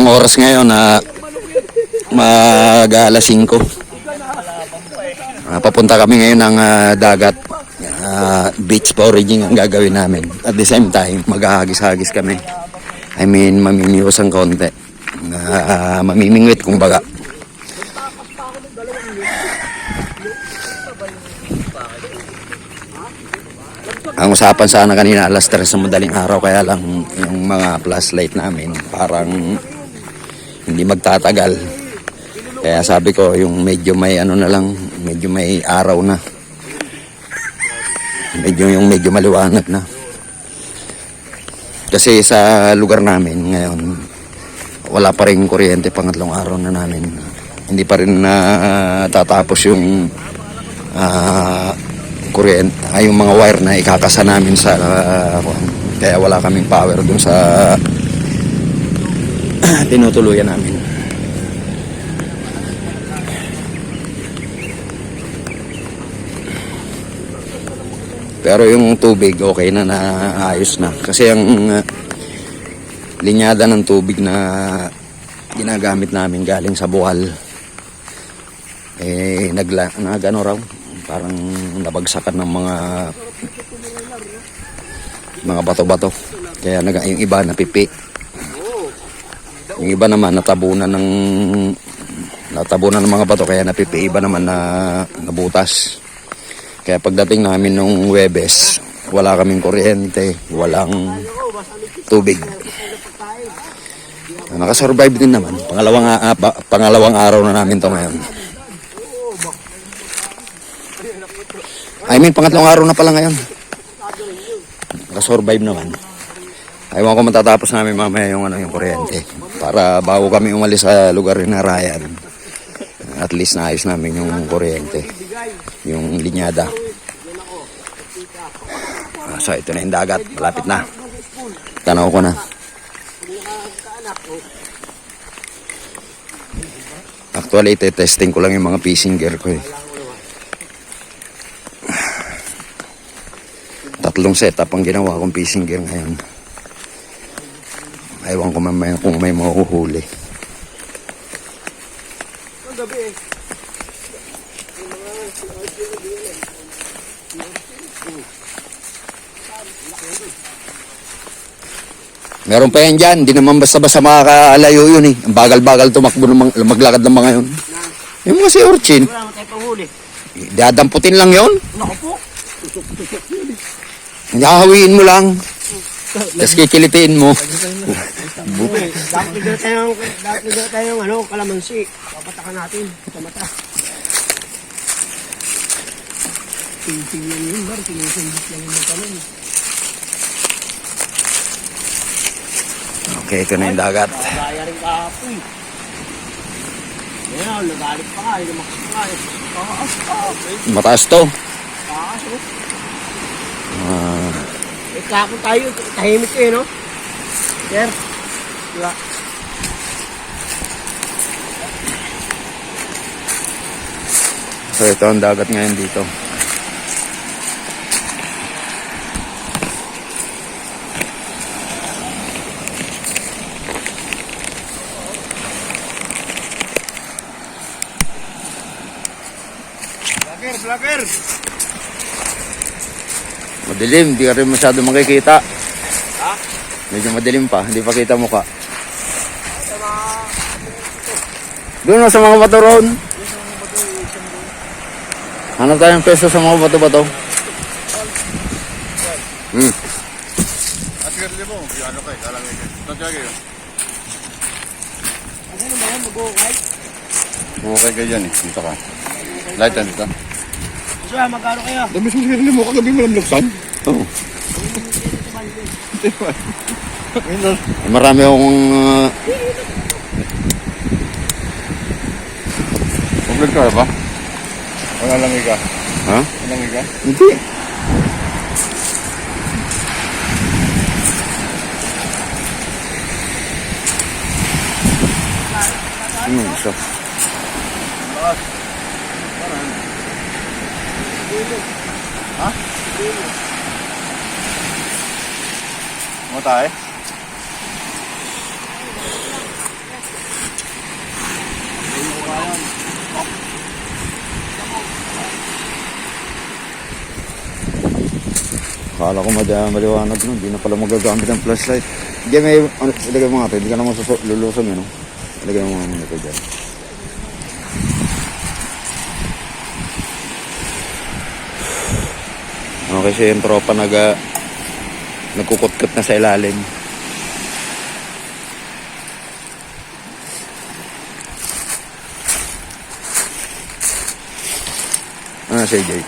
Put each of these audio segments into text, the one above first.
Ang oras ngayon na mag-alas 5. Papunta kami ngayon ng dagat. Beach foraging ang gagawin namin. At the same time, maghahagis-hagis kami. I mean, mamimiwas ang konti. Mamimingwit kumbaga. Ang usapan sana kanina alas 3 sa madaling araw, kaya lang yung mga flashlight namin parang hindi magtatagal. Kaya sabi ko yung medyo may ano na lang, medyo may araw na. Medyo maliwanag na. Kasi sa lugar namin ngayon wala pa rin kuryente, pangatlong araw na namin. Hindi pa rin tatapos yung kuryente, yung mga wire na ikakasa namin sa kaya wala kaming power dun sa tinutuluyan namin. Pero yung tubig okay na, naayos na kasi ang linyada ng tubig na ginagamit namin galing sa buhal nagano raw, parang nabagsakan ng mga bato-bato, kaya yung iba napipi, yung iba naman natabunan ng mga bato kaya napipi, iba naman na nabutas. Kaya pagdating namin nung Huwebes, wala kaming kuryente, walang tubig. Nakasurvive din naman, pangalawang araw na namin to ngayon. I mean, pangatlong araw na pala ngayon. Nakasurvive naman. Ayaw ko matatapos namin mamaya yung kuryente. Para bago kami umalis sa lugar na Ryan, at least naayos namin yung kuryente, yung linyada. So ito na yung dagat. Malapit na. Tanaw ko na. Actually, testing ko lang yung mga fishing gear ko eh. 3 setup ang ginawa kong fishing gear ngayon. Ewan ko mamaya kung may mahuhuli. Meron pa yan dyan. Hindi naman basta-basta makakalayo yun eh. Ang bagal-bagal tumakbo maglakad ng mga yun. Yung mga si Orchin. Dadamputin lang yun. Hahawiin mo lang. Tapos kikilitiin mo. Dapat bigyan tayong kalamansi. Papatakan natin sa mata. Tingnan yun, Bar. Sinusundit lang yung mata nun. Okay, ito na yung dagat. Gaya rin kahapoy. Ayan, nagalit pa nga. Lumakas pa nga. Mataas to. Taas, kako tayo. Tahimik ko no? Sir. Diba? So ito ang dagat ngayon dito. Vlogger! Madilim, hindi ka rin masyado makikita. Ha? Medyo madilim pa, hindi pa kita mukha. Doon na sa mga bato roon. Hanap tayong peso sa mga bato-bato. Asgarli mo, ano kayo, talangin kayo. Tatagay yun. Ano ba yan? Mag-o-right? Okay kayo dyan eh, dito ka. Light yan dito. So, magkano kayo? Dami sa sarili mo, kagabi mo lang luksan. Oo. Marami akong Public ka ba? Wala lang iga. ha? Walang iga? Hindi. Isa. Ha? Mo tayo? Akala ko maliwanag nun. Hindi na pala magagamit ang flashlight. Diyan may, ilagay mo nga ito. Hindi ka naman lulusong yun. No? Ilagay mo nga muna ito dyan. Okay, so yung tropa nagkukot-kot na sa ilalim. Si Jay.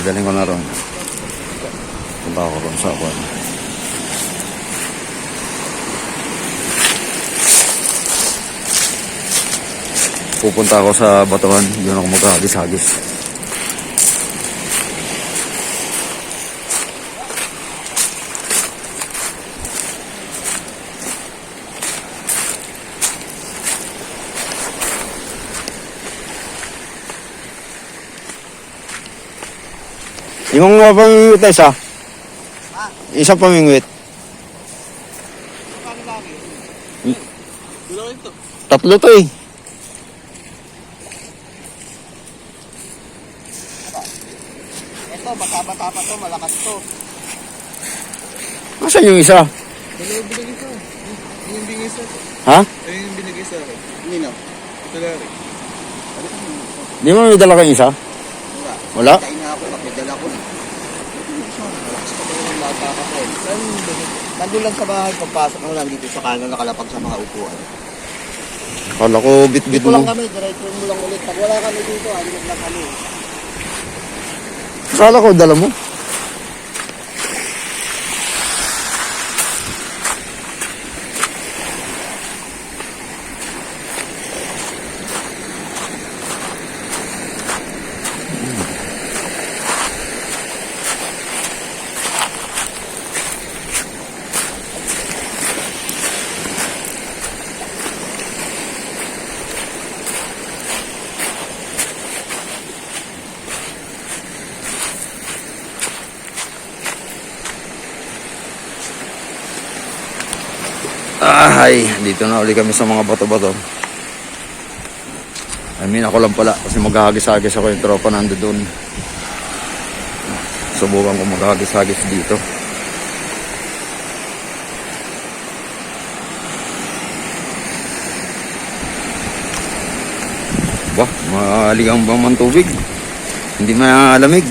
Daling ko na ron. Punta ako ron sa kwan. Pupunta ako sa Batuhan. Doon ako maghagis-hagis. Yung pamingwit na isa? Isang pamingwit. Tatlo to eh. Ito, bata-bata pa to, malakas to. Nasaan yung isa? Dalawa binigay sa yung binigay sa Ha? Ayun yung binigay sa akin. Nino? Ito na rin. Di mo may dala kang isa? Wala. Wala? Kain na ako, nakidala ko na. Malakas pa tayo ng lata ka po. Nandun lang sa bahay, pagpasok mo lang dito sa kanan, nakalapag sa mga upuan. Kala ko bit-bit Dito lang mo. kami, diretso mo lang ulit. Pag wala kami dito, alimag lang kami. Kala ko dala mo. Ay, dito na uli kami sa mga bato-bato. I mean, ako lang pala kasi maghahagis-hagis ako, yung tropa nando doon. Subukan ko maghahagis-hagis dito. Bah, maligang ba man tubig? Hindi malamig.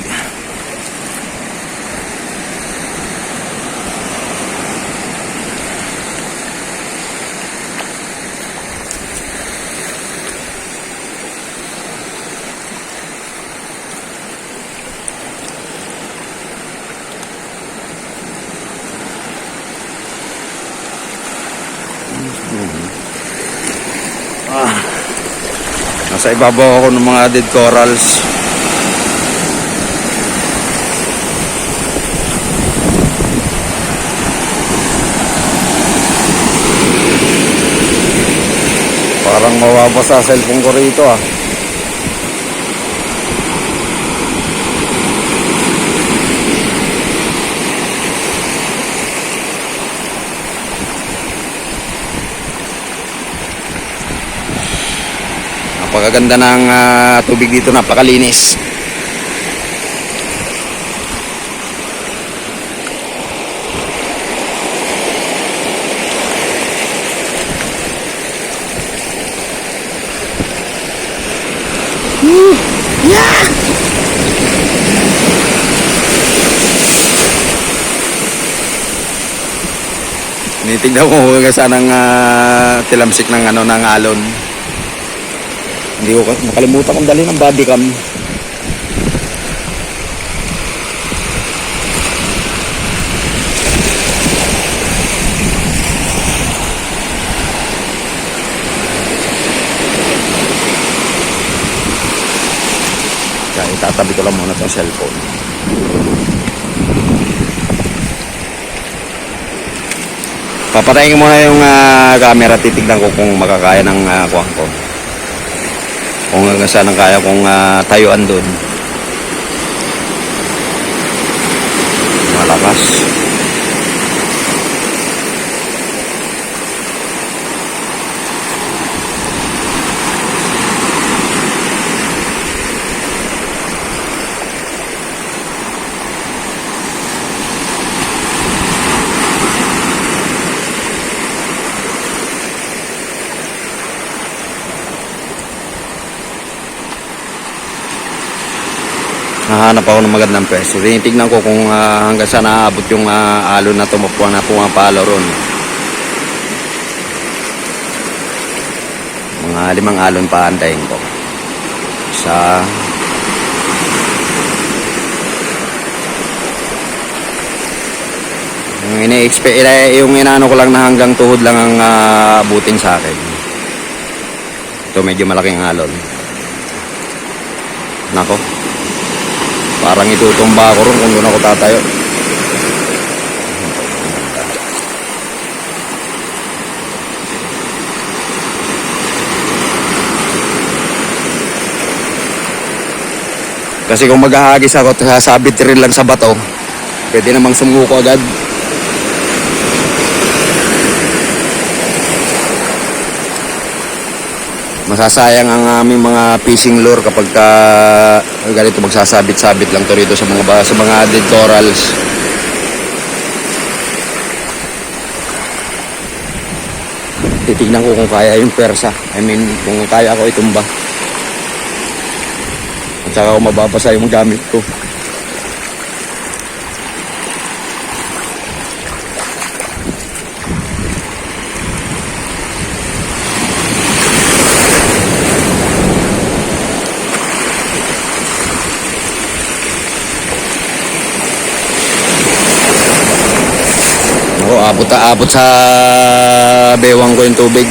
Nasa ibabaw ako ng mga dead corals. Parang mawabasa sa cellphone ko rito ah. Napakaganda ng tubig dito, napakalinis. Yeah! Tinitignan ko kung saan ang tilamsik ng ng alon. Hindi ko nakalimutan kong dali ng body cam. Kaya itatabi ko lang muna itong cellphone. Papatayin ko muna yung camera, titignan ko kung makakaya ng kuwang ko. Kung hanggang saan ang kaya kong tayuan doon. malakas. Nahanap ako ng magandang pwesto. Tinitignan ko kung hanggang saan naaabot yung alon na tumupuan na pumapalo ron. Mga 5 alon pa antayin ko. Sa yung inaano ko lang na hanggang tuhod lang ang abutin sa akin. Ito medyo malaking alon. Nako. Parang itutumba ako ron kung doon ako tatayo. Kasi kung maghahagis ako, sasabit rin lang sa bato, pwede namang sumuko agad. Masasayang ang aming mga fishing lure kapag ganito magsasabit-sabit lang to rito sa mga dead corals. Titignan ko kung kaya yung persa. I mean, kung kaya ko itumba. At saka kung mababasa yung gamit ko. Abot sa bewang ko yung tubig.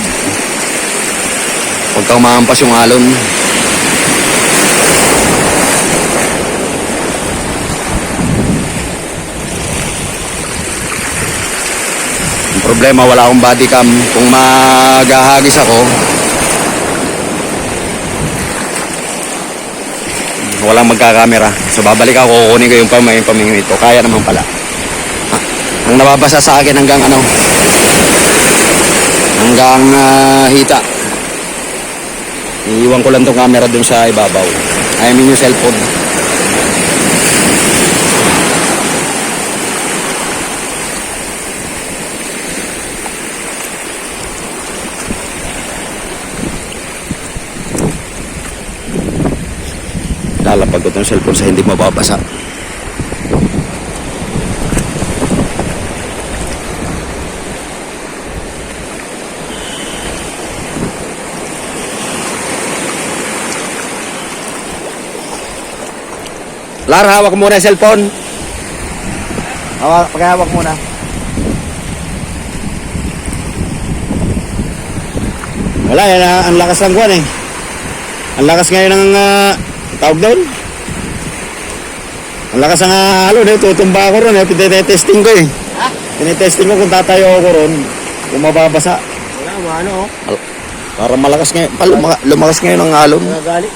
Pagka umahampas yung alon. Ang problema, wala akong body cam. Kung maghahagis ako, walang magkakamera. So babalik ako, kukunin ko yung pamingwit ko. Kaya naman pala. Ang nababasa sa akin hanggang hita. Iiwan ko lang tong camera dun sa ibabaw. I mean yung cellphone. Lalapag ko tong cellphone sa hindi mababasa. Lar, hawak muna yung cellphone. Paghawak muna. Wala, yan, ang lakas ng kuwan eh. Ang lakas ngayon ng tawag doon. Ang lakas ng halo eh. Tutumba ako ron eh. Pinetesting ko eh. Ha? Pinetesting ko kung tatayo ako ron. Kung mababasa. Wala, maano. Para malakas ngayon. Lumakas ngayon ang alon. Nagalit.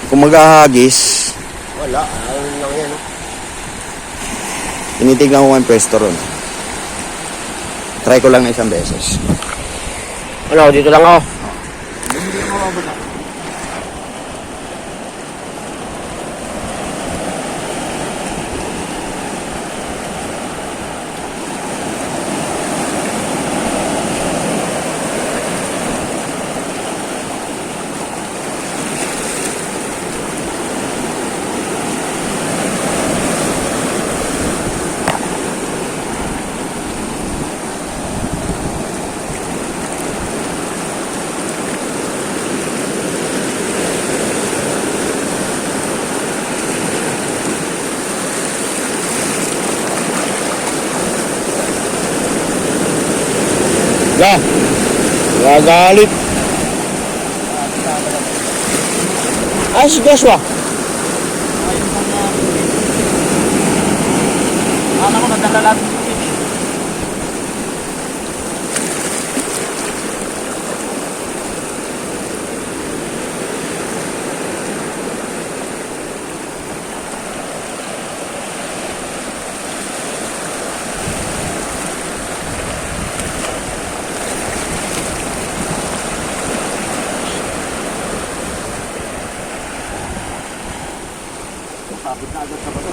Kung maghahagis, Wala, alon lang yan. tinitignan ko ang pwesto ron. Try ko lang na isang beses. Ano, dito lang ako. Ya, gagalit. Ay, si Joshua. Ano ko, nadala natin. Sabit na agad sa bato.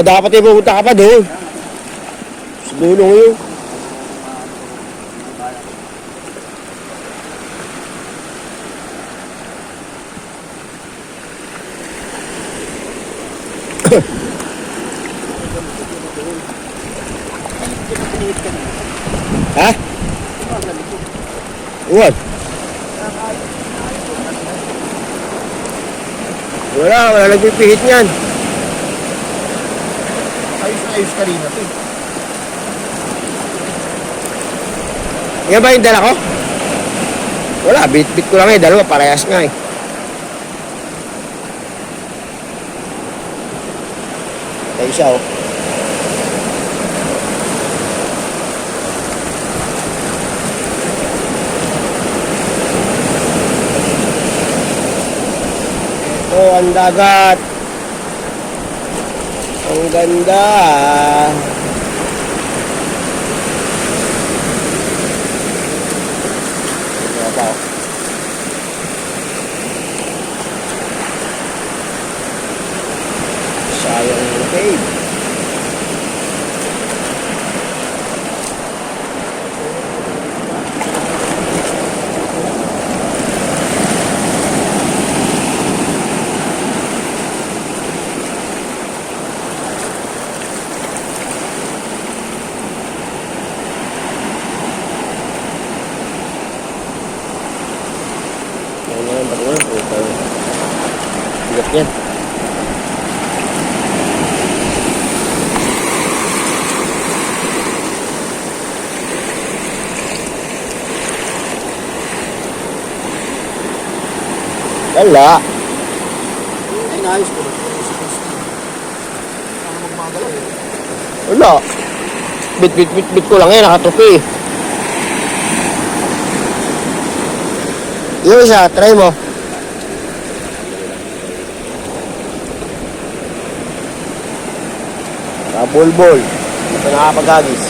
Dapat ay pupunta ka pa doon. Sa dulo yun. Ha? What? Wala nagpipihit niyan. Ayos na ayos kanina to. Yan ba yung dala ko? Wala, bit ko lang eh. Dalawa, parehas nga eh. Tayo siya oh. Ito ang dagat. Ang ganda. Sayang cave. Ano naman ba ito? Bigat yan. Wala. Ay, naayos ko. Saan magmagalaw eh. Wala. Bit ko lang eh. Nakatupi. Yung isa, try mo. Kabulbol. Ito nakapagagis.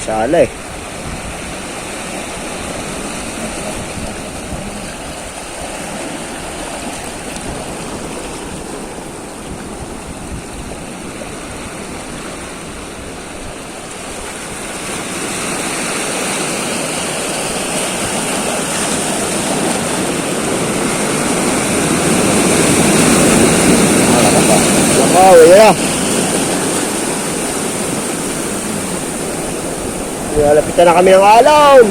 Sala eh. Oh, yeah. Nalapitan na kami ng alon.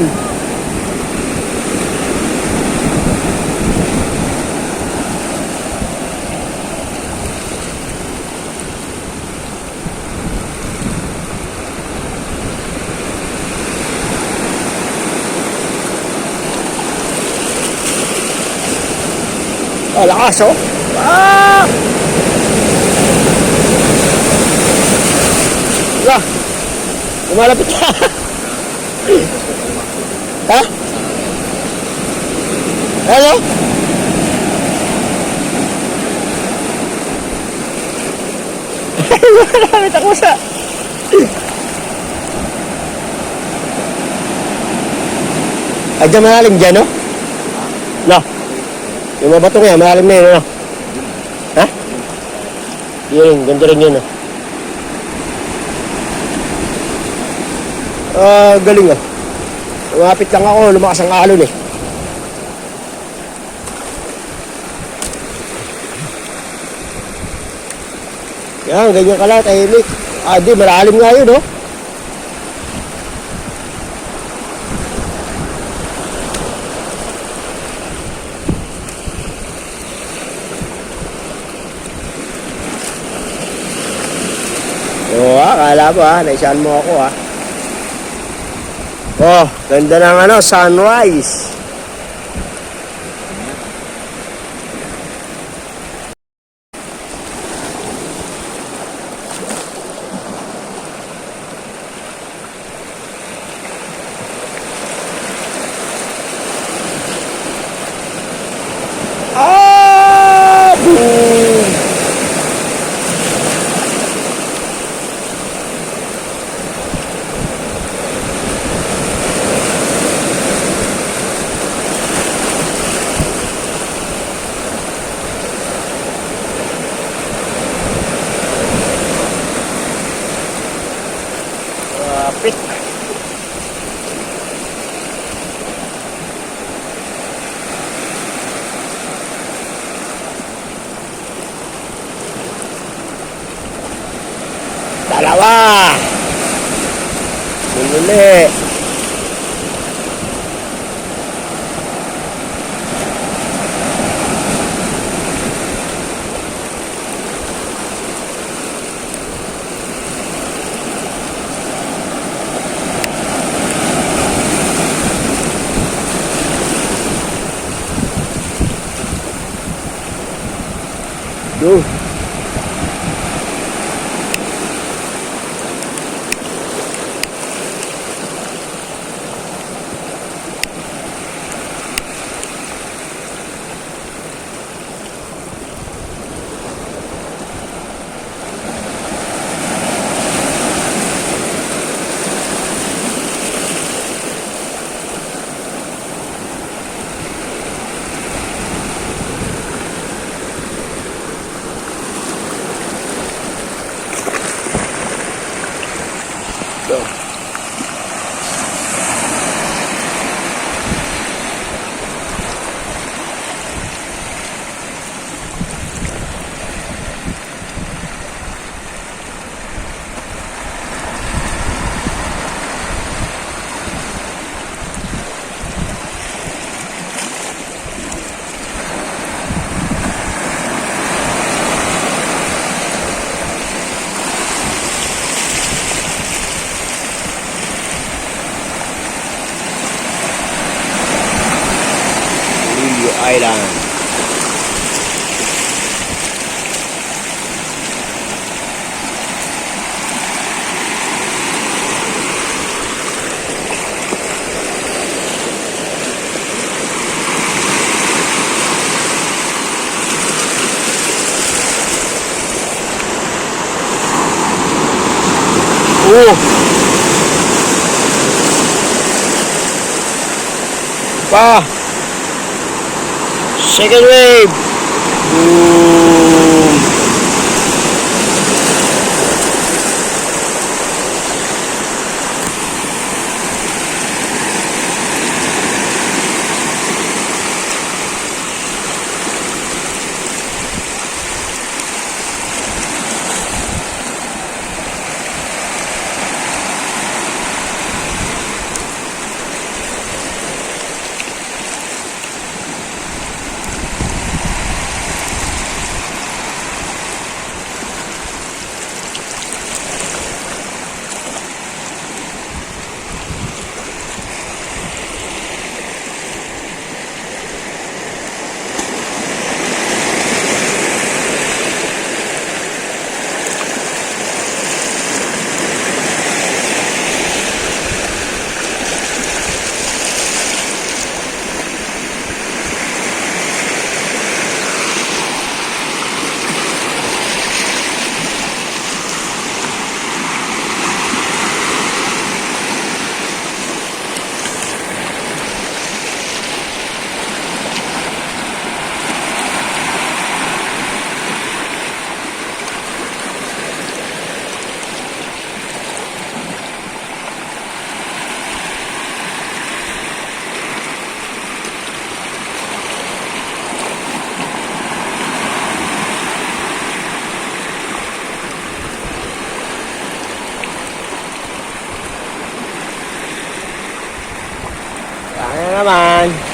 Oh, lakas oh. Ah! Wala. Lumalapit na. Ha? Ano? Lumalapit ako sa... Ay, dyan malalim dyan, no? No. Yung mga bato nga, malalim na yun, no? Ha? Yun, ganda rin yun, no? Galing ah. Lumapit lang ako, lumakas ang alon eh. Yan, ganyan ka lang, tahimik. Ah, di, malalim nga yun, oh. Kala mo naisaan mo ako Oh, ganda ng sunrise. Boom! Kapit. Dalawa. Uli. Go. Island. Oh. Pa. Second wave. Boom. Kaya naman.